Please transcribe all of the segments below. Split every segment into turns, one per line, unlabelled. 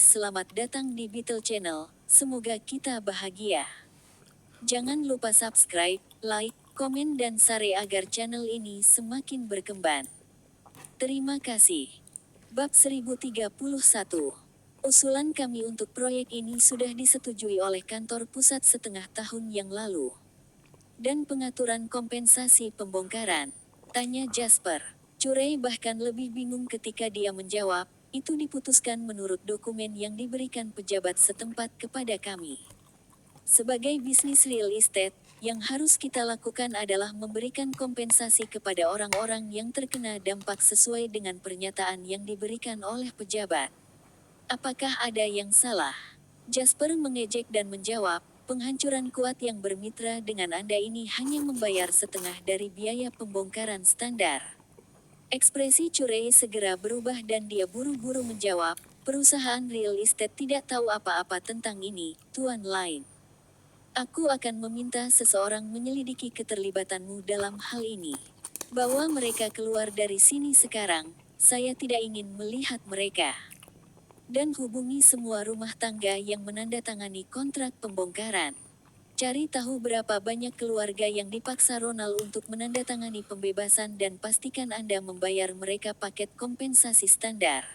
Selamat datang di Beetle Channel, semoga kita bahagia. Jangan lupa subscribe, like, komen dan share agar channel ini semakin berkembang. Terima kasih. Bab 1031. Usulan kami untuk proyek ini sudah disetujui oleh kantor pusat setengah tahun yang lalu. Dan pengaturan kompensasi pembongkaran? Tanya Jasper. Curey bahkan lebih bingung ketika dia menjawab, itu diputuskan menurut dokumen yang diberikan pejabat setempat kepada kami. Sebagai bisnis real estate, yang harus kita lakukan adalah memberikan kompensasi kepada orang-orang yang terkena dampak sesuai dengan pernyataan yang diberikan oleh pejabat. Apakah ada yang salah? Jasper mengejek dan menjawab, penghancuran kuat yang bermitra dengan Anda ini hanya membayar setengah dari biaya pembongkaran standar. Ekspresi Curey segera berubah dan dia buru-buru menjawab, perusahaan real estate tidak tahu apa-apa tentang ini, Tuan Lain. Aku akan meminta seseorang menyelidiki keterlibatanmu dalam hal ini. Bawa mereka keluar dari sini sekarang, saya tidak ingin melihat mereka. Dan hubungi semua rumah tangga yang menandatangani kontrak pembongkaran. Cari tahu berapa banyak keluarga yang dipaksa Ronald untuk menandatangani pembebasan dan pastikan Anda membayar mereka paket kompensasi standar.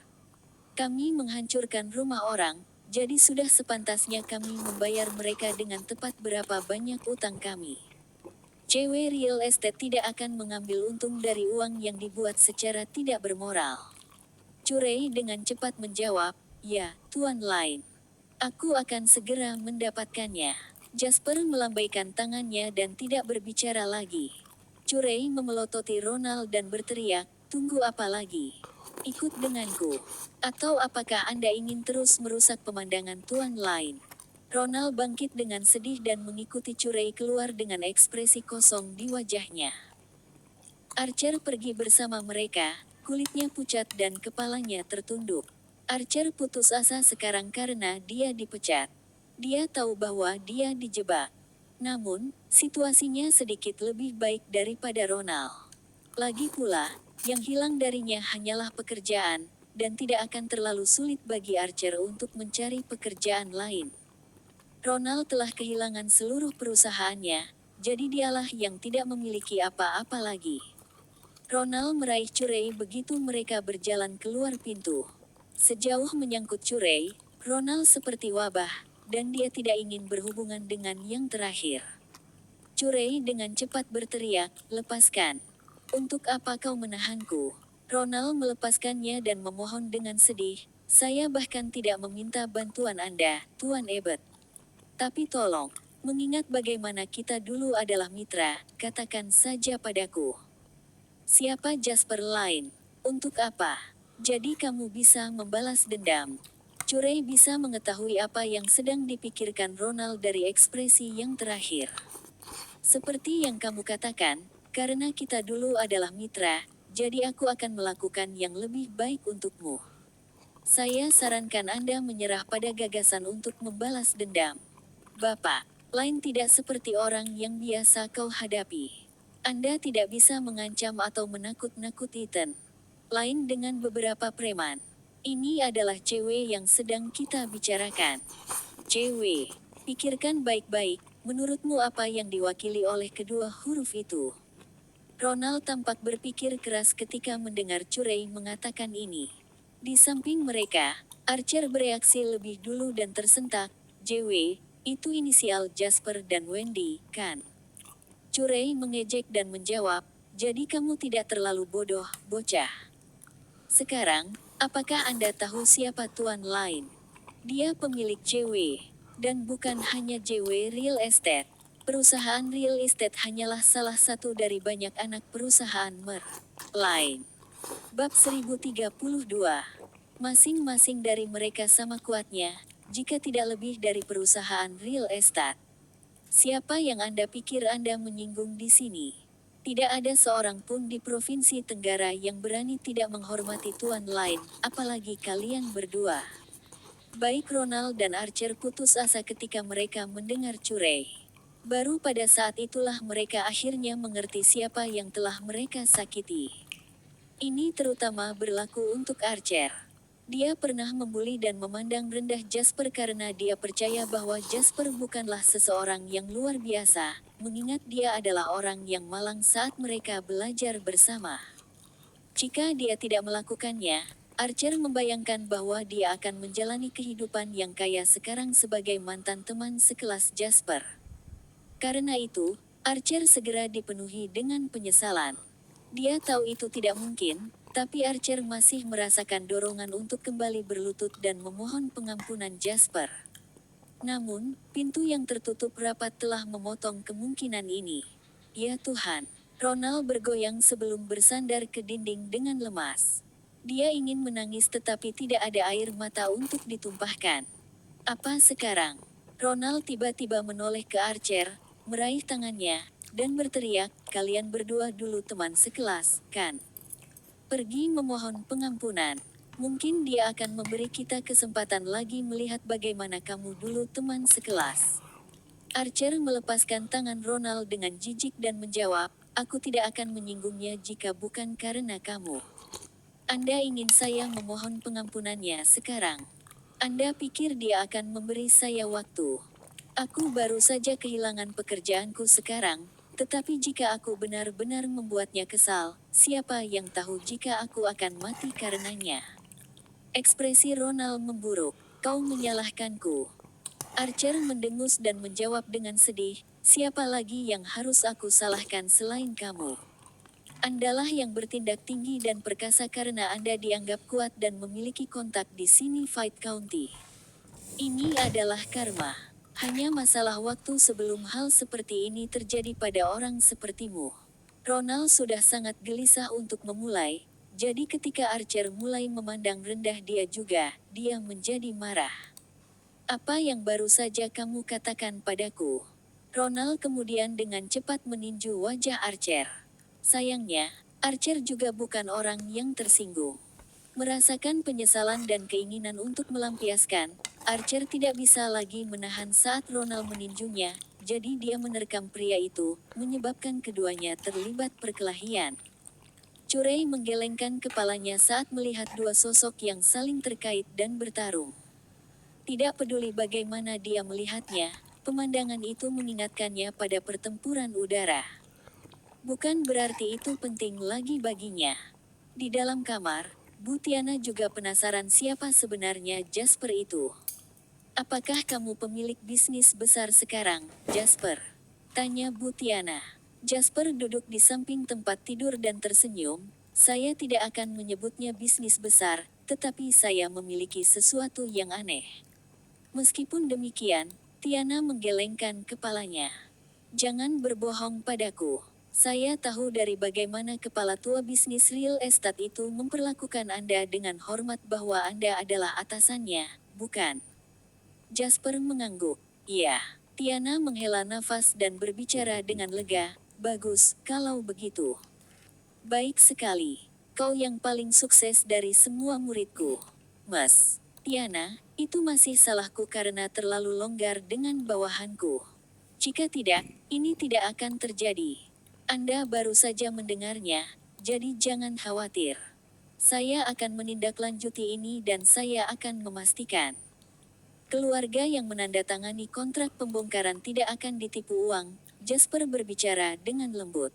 Kami menghancurkan rumah orang, jadi sudah sepantasnya kami membayar mereka dengan tepat berapa banyak utang kami. Cewek real estate tidak akan mengambil untung dari uang yang dibuat secara tidak bermoral. Curey dengan cepat menjawab, ya, Tuan Lain. Aku akan segera mendapatkannya. Jasper melambaikan tangannya dan tidak berbicara lagi. Curey memelototi Ronald dan berteriak, tunggu apa lagi? Ikut denganku. Atau apakah Anda ingin terus merusak pemandangan Tuan Lain? Ronald bangkit dengan sedih dan mengikuti Curey keluar dengan ekspresi kosong di wajahnya. Archer pergi bersama mereka, kulitnya pucat dan kepalanya tertunduk. Archer putus asa sekarang karena dia dipecat. Dia tahu bahwa dia dijebak. Namun, situasinya sedikit lebih baik daripada Ronald. Lagi pula, yang hilang darinya hanyalah pekerjaan, dan tidak akan terlalu sulit bagi Archer untuk mencari pekerjaan lain. Ronald telah kehilangan seluruh perusahaannya, jadi dialah yang tidak memiliki apa-apa lagi. Ronald meraih Curey begitu mereka berjalan keluar pintu. Sejauh menyangkut Curey, Ronald seperti wabah, dan dia tidak ingin berhubungan dengan yang terakhir. Curey dengan cepat berteriak, lepaskan. Untuk apa kau menahanku? Ronald melepaskannya dan memohon dengan sedih, saya bahkan tidak meminta bantuan Anda, Tuan Abbott. Tapi tolong, mengingat bagaimana kita dulu adalah mitra, katakan saja padaku. Siapa Jasper Lain? Untuk apa? Jadi kamu bisa membalas dendam. Curey bisa mengetahui apa yang sedang dipikirkan Ronald dari ekspresi yang terakhir. Seperti yang kamu katakan, karena kita dulu adalah mitra, jadi aku akan melakukan yang lebih baik untukmu. Saya sarankan Anda menyerah pada gagasan untuk membalas dendam. Bapak, Lain tidak seperti orang yang biasa kau hadapi. Anda tidak bisa mengancam atau menakut-nakuti Ethan. Lain dengan beberapa preman. Ini adalah cewek yang sedang kita bicarakan. Cewek. Pikirkan baik-baik, menurutmu apa yang diwakili oleh kedua huruf itu? Ronald tampak berpikir keras ketika mendengar Curey mengatakan ini. Di samping mereka, Archer bereaksi lebih dulu dan tersentak, JW, itu inisial Jasper dan Wendy, kan? Curey mengejek dan menjawab, jadi kamu tidak terlalu bodoh, bocah. Sekarang, apakah Anda tahu siapa Tuan Lain? Dia pemilik JW. Dan bukan hanya JW Real Estate. Perusahaan real estate hanyalah salah satu dari banyak anak perusahaan Lain. Bab 1032. Masing-masing dari mereka sama kuatnya, jika tidak lebih dari perusahaan real estate. Siapa yang Anda pikir Anda menyinggung di sini? Tidak ada seorang pun di Provinsi Tenggara yang berani tidak menghormati Tuan Lain, apalagi kalian berdua. Baik Ronald dan Archer putus asa ketika mereka mendengar Curey. Baru pada saat itulah mereka akhirnya mengerti siapa yang telah mereka sakiti. Ini terutama berlaku untuk Archer. Dia pernah membuli dan memandang rendah Jasper karena dia percaya bahwa Jasper bukanlah seseorang yang luar biasa, mengingat dia adalah orang yang malang saat mereka belajar bersama. Jika dia tidak melakukannya, Archer membayangkan bahwa dia akan menjalani kehidupan yang kaya sekarang sebagai mantan teman sekelas Jasper. Karena itu, Archer segera dipenuhi dengan penyesalan. Dia tahu itu tidak mungkin, tapi Archer masih merasakan dorongan untuk kembali berlutut dan memohon pengampunan Jasper. Namun, pintu yang tertutup rapat telah memotong kemungkinan ini. Ya Tuhan, Ronald bergoyang sebelum bersandar ke dinding dengan lemas. Dia ingin menangis tetapi tidak ada air mata untuk ditumpahkan. Apa sekarang? Ronald tiba-tiba menoleh ke Archer, meraih tangannya, dan berteriak, "Kalian berdua dulu teman sekelas, kan? Pergi memohon pengampunan. Mungkin dia akan memberi kita kesempatan lagi melihat bagaimana kamu dulu teman sekelas." Archer melepaskan tangan Ronald dengan jijik dan menjawab, "Aku tidak akan menyinggungnya jika bukan karena kamu. Anda ingin saya memohon pengampunannya sekarang? Anda pikir dia akan memberi saya waktu? Aku baru saja kehilangan pekerjaanku sekarang, tetapi jika aku benar-benar membuatnya kesal, siapa yang tahu jika aku akan mati karenanya?" Ekspresi Ronald memburuk. "Kau menyalahkanku." Archer mendengus dan menjawab dengan sedih, "Siapa lagi yang harus aku salahkan selain kamu? Andalah yang bertindak tinggi dan perkasa karena Anda dianggap kuat dan memiliki kontak di sini Fight County. Ini adalah karma. Hanya masalah waktu sebelum hal seperti ini terjadi pada orang sepertimu." Ronald sudah sangat gelisah untuk memulai, jadi ketika Archer mulai memandang rendah dia juga, dia menjadi marah. "Apa yang baru saja kamu katakan padaku?" Ronald kemudian dengan cepat meninju wajah Archer. Sayangnya, Archer juga bukan orang yang tersinggung. Merasakan penyesalan dan keinginan untuk melampiaskan, Archer tidak bisa lagi menahan saat Ronald meninjunya, jadi dia menerkam pria itu, menyebabkan keduanya terlibat perkelahian. Curey menggelengkan kepalanya saat melihat dua sosok yang saling terkait dan bertarung. Tidak peduli bagaimana dia melihatnya, pemandangan itu mengingatkannya pada pertempuran udara. Bukan berarti itu penting lagi baginya. Di dalam kamar, Bu Tiana juga penasaran siapa sebenarnya Jasper itu. "Apakah kamu pemilik bisnis besar sekarang, Jasper?" tanya Bu Tiana. Jasper duduk di samping tempat tidur dan tersenyum, "Saya tidak akan menyebutnya bisnis besar, tetapi saya memiliki sesuatu yang aneh." Meskipun demikian, Tiana menggelengkan kepalanya. "Jangan berbohong padaku. Saya tahu dari bagaimana kepala tua bisnis real estate itu memperlakukan Anda dengan hormat bahwa Anda adalah atasannya, bukan?" Jasper mengangguk. "Iya." Tiana menghela nafas dan berbicara dengan lega, "Bagus, kalau begitu. Baik sekali. Kau yang paling sukses dari semua muridku, Mas." "Tiana, itu masih salahku karena terlalu longgar dengan bawahanku. Jika tidak, ini tidak akan terjadi. Anda baru saja mendengarnya, jadi jangan khawatir. Saya akan menindaklanjuti ini dan saya akan memastikan keluarga yang menandatangani kontrak pembongkaran tidak akan ditipu uang." Jasper berbicara dengan lembut.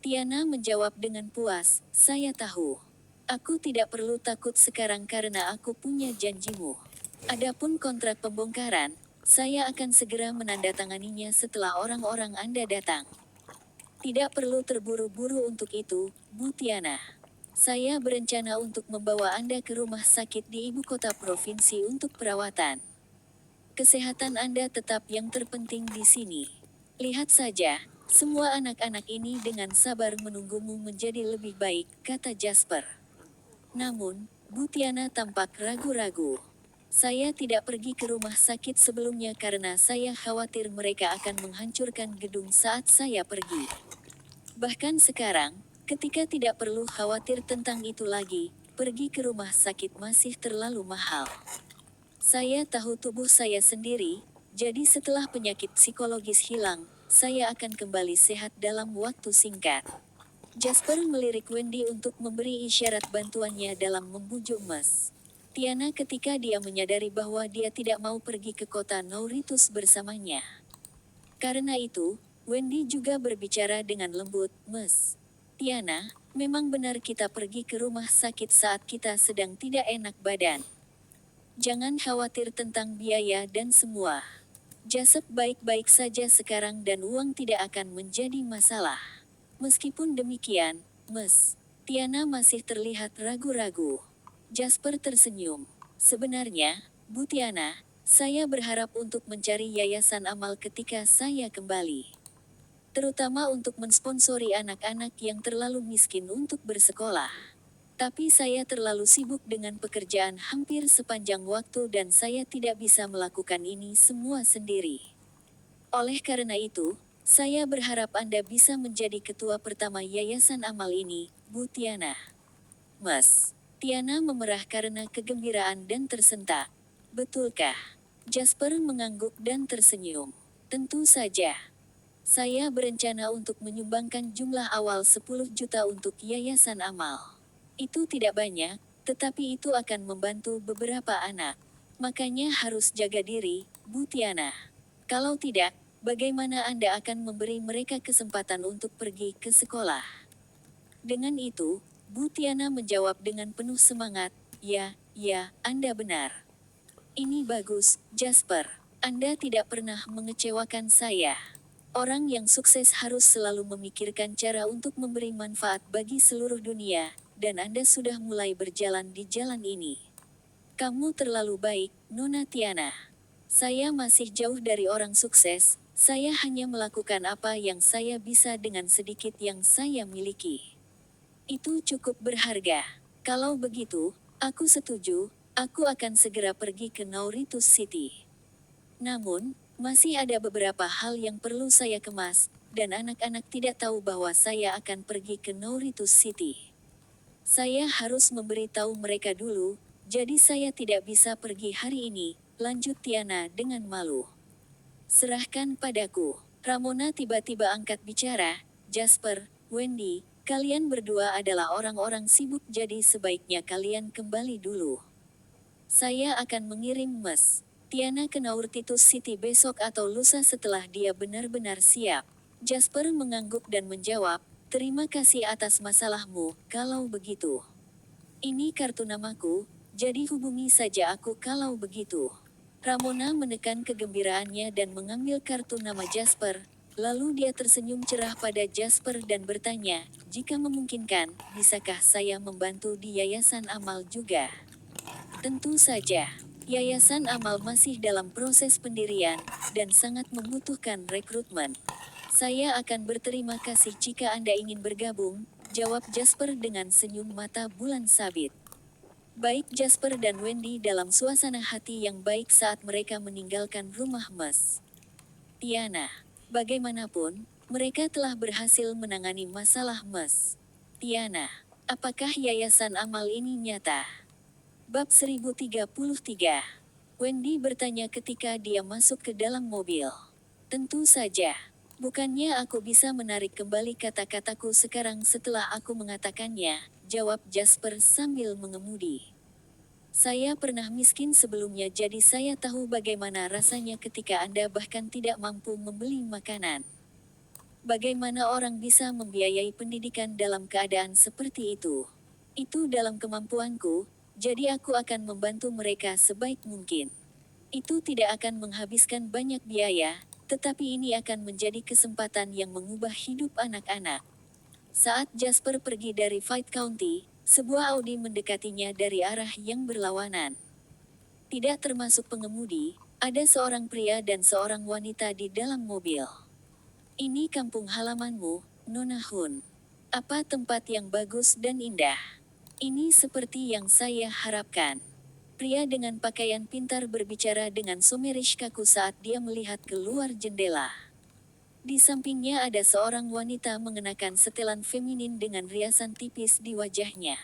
Tiana menjawab dengan puas, "Saya tahu. Aku tidak perlu takut sekarang karena aku punya janjimu. Adapun kontrak pembongkaran, saya akan segera menandatanganinya setelah orang-orang Anda datang. Tidak perlu terburu-buru untuk itu, Bu Tiana. Saya berencana untuk membawa Anda ke rumah sakit di ibu kota provinsi untuk perawatan. Kesehatan Anda tetap yang terpenting di sini. Lihat saja, semua anak-anak ini dengan sabar menunggumu menjadi lebih baik," kata Jasper. Namun, Bu Tiana tampak ragu-ragu. "Saya tidak pergi ke rumah sakit sebelumnya karena saya khawatir mereka akan menghancurkan gedung saat saya pergi. Bahkan sekarang, ketika tidak perlu khawatir tentang itu lagi, pergi ke rumah sakit masih terlalu mahal. Saya tahu tubuh saya sendiri, jadi setelah penyakit psikologis hilang, saya akan kembali sehat dalam waktu singkat." Jasper melirik Wendy untuk memberi isyarat bantuannya dalam membujuk Mas. Tiana ketika dia menyadari bahwa dia tidak mau pergi ke kota Nouritus bersamanya. Karena itu, Wendy juga berbicara dengan lembut, "Mes, Tiana, memang benar kita pergi ke rumah sakit saat kita sedang tidak enak badan. Jangan khawatir tentang biaya dan semua. Jasep baik-baik saja sekarang dan uang tidak akan menjadi masalah." Meskipun demikian, Mes, Tiana masih terlihat ragu-ragu. Jasper tersenyum. "Sebenarnya, Bu Tiana, saya berharap untuk mencari yayasan amal ketika saya kembali. Terutama untuk mensponsori anak-anak yang terlalu miskin untuk bersekolah. Tapi saya terlalu sibuk dengan pekerjaan hampir sepanjang waktu dan saya tidak bisa melakukan ini semua sendiri. Oleh karena itu, saya berharap Anda bisa menjadi ketua pertama yayasan amal ini, Bu Tiana." "Mas." Tiana memerah karena kegembiraan dan tersentak. "Betulkah?" Jasper mengangguk dan tersenyum. "Tentu saja. Saya berencana untuk menyumbangkan jumlah awal 10 juta untuk yayasan amal. Itu tidak banyak, tetapi itu akan membantu beberapa anak. Makanya harus jaga diri, Bu Tiana. Kalau tidak, bagaimana Anda akan memberi mereka kesempatan untuk pergi ke sekolah?" Dengan itu, Bu Tiana menjawab dengan penuh semangat, "Ya, ya, Anda benar. Ini bagus, Jasper. Anda tidak pernah mengecewakan saya. Orang yang sukses harus selalu memikirkan cara untuk memberi manfaat bagi seluruh dunia, dan Anda sudah mulai berjalan di jalan ini. Kamu terlalu baik, Nona Tiana. Saya masih jauh dari orang sukses, saya hanya melakukan apa yang saya bisa dengan sedikit yang saya miliki. Itu cukup berharga. Kalau begitu, aku setuju, aku akan segera pergi ke Nouritus City. Namun, masih ada beberapa hal yang perlu saya kemas, dan anak-anak tidak tahu bahwa saya akan pergi ke Nouritus City. Saya harus memberitahu mereka dulu, jadi saya tidak bisa pergi hari ini," lanjut Tiana dengan malu. "Serahkan padaku." Ramona tiba-tiba angkat bicara, "Jasper, Wendy, kalian berdua adalah orang-orang sibuk jadi sebaiknya kalian kembali dulu. Saya akan mengirim Mes Tiana ke Nouritus City besok atau lusa setelah dia benar-benar siap." Jasper mengangguk dan menjawab, "Terima kasih atas masalahmu, kalau begitu. Ini kartu namaku, jadi hubungi saja aku kalau begitu." Ramona menekan kegembiraannya dan mengambil kartu nama Jasper, lalu dia tersenyum cerah pada Jasper dan bertanya, "Jika memungkinkan, bisakah saya membantu di Yayasan Amal juga?" "Tentu saja. Yayasan Amal masih dalam proses pendirian, dan sangat membutuhkan rekrutmen. Saya akan berterima kasih jika Anda ingin bergabung," jawab Jasper dengan senyum mata bulan sabit. Baik Jasper dan Wendy dalam suasana hati yang baik saat mereka meninggalkan rumah Mes Tiana. Bagaimanapun, mereka telah berhasil menangani masalah Mes Tiana. Apakah yayasan amal ini nyata? Bab 1033. Wendy bertanya ketika dia masuk ke dalam mobil. "Tentu saja. Bukannya aku bisa menarik kembali kata-kataku sekarang setelah aku mengatakannya," jawab Jasper sambil mengemudi. "Saya pernah miskin sebelumnya jadi saya tahu bagaimana rasanya ketika Anda bahkan tidak mampu membeli makanan. Bagaimana orang bisa membiayai pendidikan dalam keadaan seperti itu? Itu dalam kemampuanku, jadi aku akan membantu mereka sebaik mungkin. Itu tidak akan menghabiskan banyak biaya, tetapi ini akan menjadi kesempatan yang mengubah hidup anak-anak." Saat Jasper pergi dari Fight County, sebuah Audi mendekatinya dari arah yang berlawanan. Tidak termasuk pengemudi, ada seorang pria dan seorang wanita di dalam mobil. "Ini kampung halamanmu, Nona Hun. Apa tempat yang bagus dan indah. Ini seperti yang saya harapkan." Pria dengan pakaian pintar berbicara dengan sumerish kaku saat dia melihat keluar jendela. Di sampingnya ada seorang wanita mengenakan setelan feminin dengan riasan tipis di wajahnya.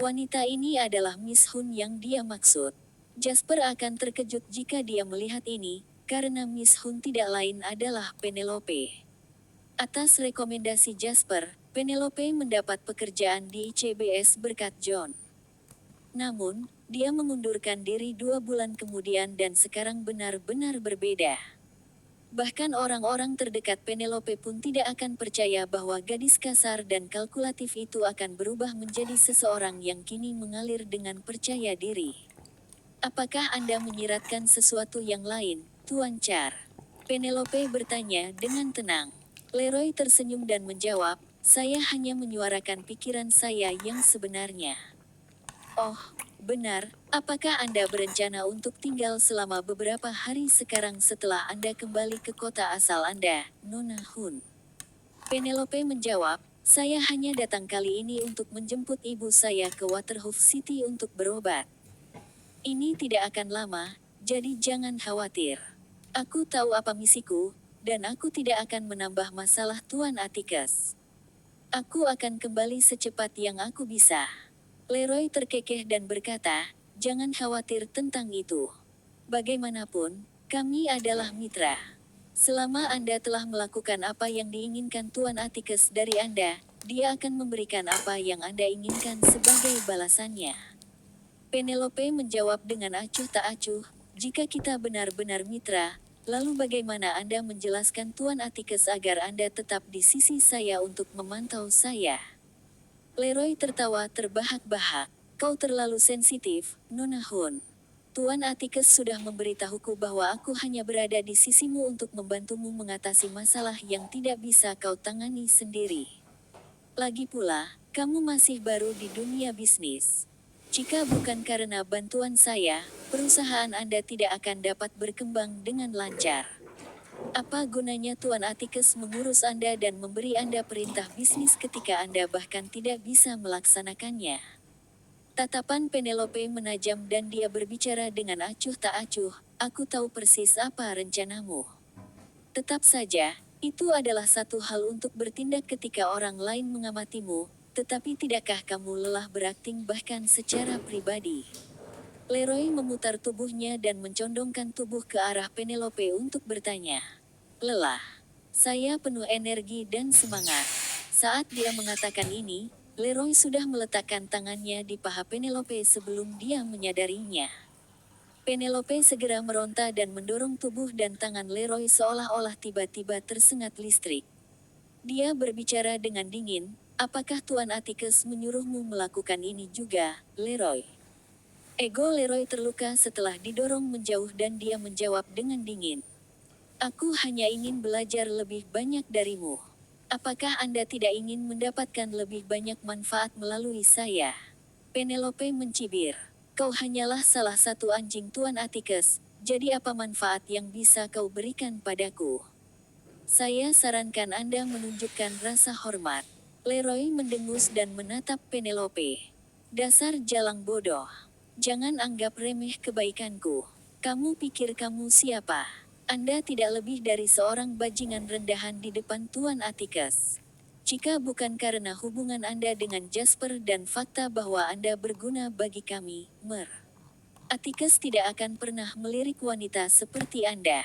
Wanita ini adalah Miss Hun yang dia maksud. Jasper akan terkejut jika dia melihat ini, karena Miss Hun tidak lain adalah Penelope. Atas rekomendasi Jasper, Penelope mendapat pekerjaan di ICBS berkat John. Namun, Dia mengundurkan diri 2 bulan kemudian dan sekarang benar-benar berbeda. Bahkan orang-orang terdekat Penelope pun tidak akan percaya bahwa gadis kasar dan kalkulatif itu akan berubah menjadi seseorang yang kini mengalir dengan percaya diri. Apakah Anda menyiratkan sesuatu yang lain, Tuan Char? Penelope bertanya dengan tenang. Leroy tersenyum dan menjawab, saya hanya menyuarakan pikiran saya yang sebenarnya. Oh, benar, apakah Anda berencana untuk tinggal selama beberapa hari sekarang setelah Anda kembali ke kota asal Anda, Nona Hun? Penelope menjawab, saya hanya datang kali ini untuk menjemput ibu saya ke Waterhoof City untuk berobat. Ini tidak akan lama, jadi jangan khawatir. Aku tahu apa misiku, dan aku tidak akan menambah masalah Tuan Atticus. Aku akan kembali secepat yang aku bisa. Leroy terkekeh dan berkata, jangan khawatir tentang itu. Bagaimanapun, kami adalah mitra. Selama Anda telah melakukan apa yang diinginkan Tuan Atticus dari Anda, dia akan memberikan apa yang Anda inginkan sebagai balasannya. Penelope menjawab dengan acuh tak acuh, jika kita benar-benar mitra, lalu bagaimana Anda menjelaskan Tuan Atticus agar Anda tetap di sisi saya untuk memantau saya? Leroy tertawa terbahak-bahak. Kau terlalu sensitif, Nona Hun. Tuan Atticus sudah memberitahuku bahwa aku hanya berada di sisimu untuk membantumu mengatasi masalah yang tidak bisa kau tangani sendiri. Lagi pula, kamu masih baru di dunia bisnis. Jika bukan karena bantuan saya, perusahaan Anda tidak akan dapat berkembang dengan lancar. Apa gunanya Tuan Atticus mengurus Anda dan memberi Anda perintah bisnis ketika Anda bahkan tidak bisa melaksanakannya? Tatapan Penelope menajam dan dia berbicara dengan acuh tak acuh, aku tahu persis apa rencanamu. Tetap saja, itu adalah satu hal untuk bertindak ketika orang lain mengamatimu, tetapi tidakkah kamu lelah berakting bahkan secara pribadi? Leroy memutar tubuhnya dan mencondongkan tubuh ke arah Penelope untuk bertanya. Lelah. Saya penuh energi dan semangat. Saat dia mengatakan ini, Leroy sudah meletakkan tangannya di paha Penelope sebelum dia menyadarinya. Penelope segera meronta dan mendorong tubuh dan tangan Leroy seolah-olah tiba-tiba tersengat listrik. Dia berbicara dengan dingin, apakah Tuan Atticus menyuruhmu melakukan ini juga, Leroy? Ego Leroy terluka setelah didorong menjauh dan dia menjawab dengan dingin. Aku hanya ingin belajar lebih banyak darimu. Apakah Anda tidak ingin mendapatkan lebih banyak manfaat melalui saya? Penelope mencibir. Kau hanyalah salah satu anjing Tuan Atticus, jadi apa manfaat yang bisa kau berikan padaku? Saya sarankan Anda menunjukkan rasa hormat. Leroy mendengus dan menatap Penelope. Dasar jalang bodoh. Jangan anggap remeh kebaikanku. Kamu pikir kamu siapa? Anda tidak lebih dari seorang bajingan rendahan di depan Tuan Atticus. Jika bukan karena hubungan Anda dengan Jasper dan fakta bahwa Anda berguna bagi kami, Atticus tidak akan pernah melirik wanita seperti Anda.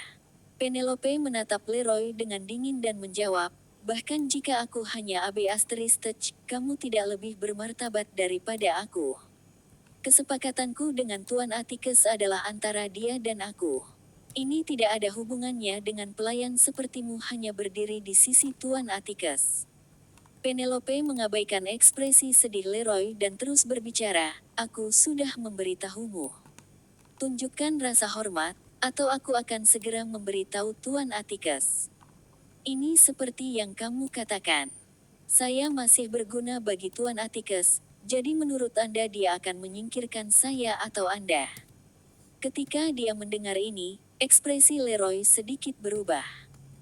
Penelope menatap Leroy dengan dingin dan menjawab, bahkan jika aku hanya Abe Asterisk, kamu tidak lebih bermartabat daripada aku. Kesepakatanku dengan Tuan Atticus adalah antara dia dan aku. Ini tidak ada hubungannya dengan pelayan sepertimu hanya berdiri di sisi Tuan Atticus. Penelope mengabaikan ekspresi sedih Leroy dan terus berbicara, aku sudah memberitahumu. Tunjukkan rasa hormat, atau aku akan segera memberitahu Tuan Atticus. Ini seperti yang kamu katakan. Saya masih berguna bagi Tuan Atticus, jadi menurut Anda dia akan menyingkirkan saya atau Anda? Ketika dia mendengar ini, ekspresi Leroy sedikit berubah.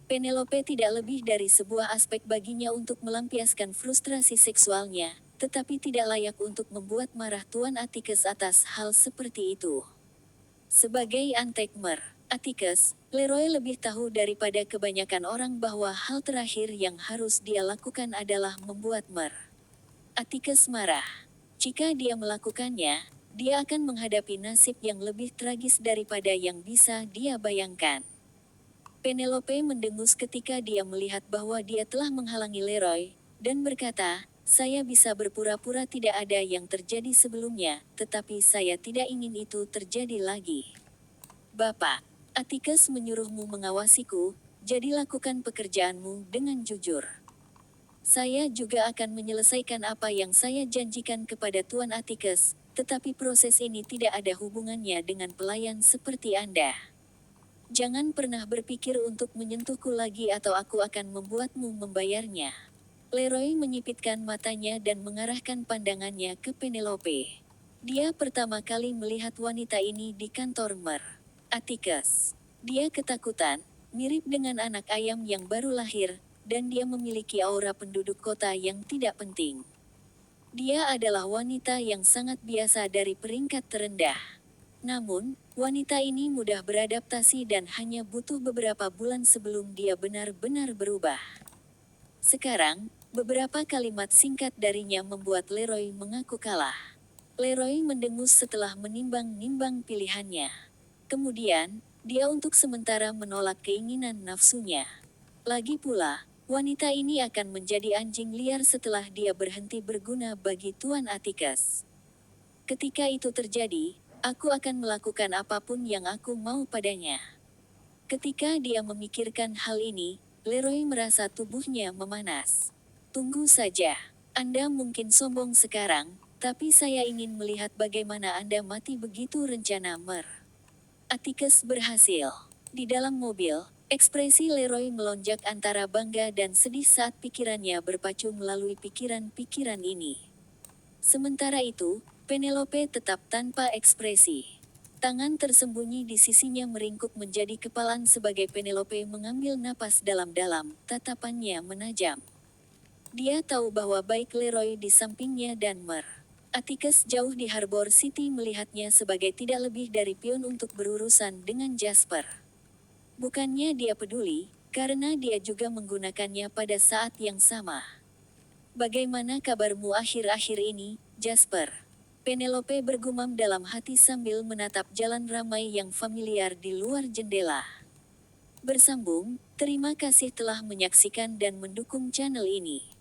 Penelope tidak lebih dari sebuah aspek baginya untuk melampiaskan frustrasi seksualnya, tetapi tidak layak untuk membuat marah Tuan Atticus atas hal seperti itu. Sebagai antek Atticus, Leroy lebih tahu daripada kebanyakan orang bahwa hal terakhir yang harus dia lakukan adalah membuat Atticus marah. Jika dia melakukannya, dia akan menghadapi nasib yang lebih tragis daripada yang bisa dia bayangkan. Penelope mendengus ketika dia melihat bahwa dia telah menghalangi Leroy, dan berkata, Saya bisa berpura-pura tidak ada yang terjadi sebelumnya, tetapi saya tidak ingin itu terjadi lagi. Bapak, Atticus menyuruhmu mengawasiku, jadi lakukan pekerjaanmu dengan jujur. Saya juga akan menyelesaikan apa yang saya janjikan kepada Tuan Atticus, tetapi proses ini tidak ada hubungannya dengan pelayan seperti Anda. Jangan pernah berpikir untuk menyentuhku lagi atau aku akan membuatmu membayarnya. Leroy menyipitkan matanya dan mengarahkan pandangannya ke Penelope. Dia pertama kali melihat wanita ini di kantor Mer. Atticus. Dia ketakutan, mirip dengan anak ayam yang baru lahir, dan dia memiliki aura penduduk kota yang tidak penting. Dia adalah wanita yang sangat biasa dari peringkat terendah. Namun, wanita ini mudah beradaptasi dan hanya butuh beberapa bulan sebelum dia benar-benar berubah. Sekarang, beberapa kalimat singkat darinya membuat Leroy mengaku kalah. Leroy mendengus setelah menimbang-nimbang pilihannya. Kemudian, dia untuk sementara menolak keinginan nafsunya. Lagi pula, wanita ini akan menjadi anjing liar setelah dia berhenti berguna bagi Tuan Atticus. Ketika itu terjadi, aku akan melakukan apapun yang aku mau padanya. Ketika dia memikirkan hal ini, Leroy merasa tubuhnya memanas. Tunggu saja. Anda mungkin sombong sekarang, tapi saya ingin melihat bagaimana Anda mati begitu rencana Mer. Atticus berhasil. Di dalam mobil, ekspresi Leroy melonjak antara bangga dan sedih saat pikirannya berpacu melalui pikiran-pikiran ini. Sementara itu, Penelope tetap tanpa ekspresi. Tangan tersembunyi di sisinya meringkuk menjadi kepalan sebagai Penelope mengambil napas dalam-dalam, tatapannya menajam. Dia tahu bahwa baik Leroy di sampingnya dan Mer. Atticus jauh di Harbor City melihatnya sebagai tidak lebih dari pion untuk berurusan dengan Jasper. Bukannya dia peduli, karena dia juga menggunakannya pada saat yang sama. Bagaimana kabarmu akhir-akhir ini, Jasper? Penelope bergumam dalam hati sambil menatap jalan ramai yang familiar di luar jendela. Bersambung, terima kasih telah menyaksikan dan mendukung channel ini.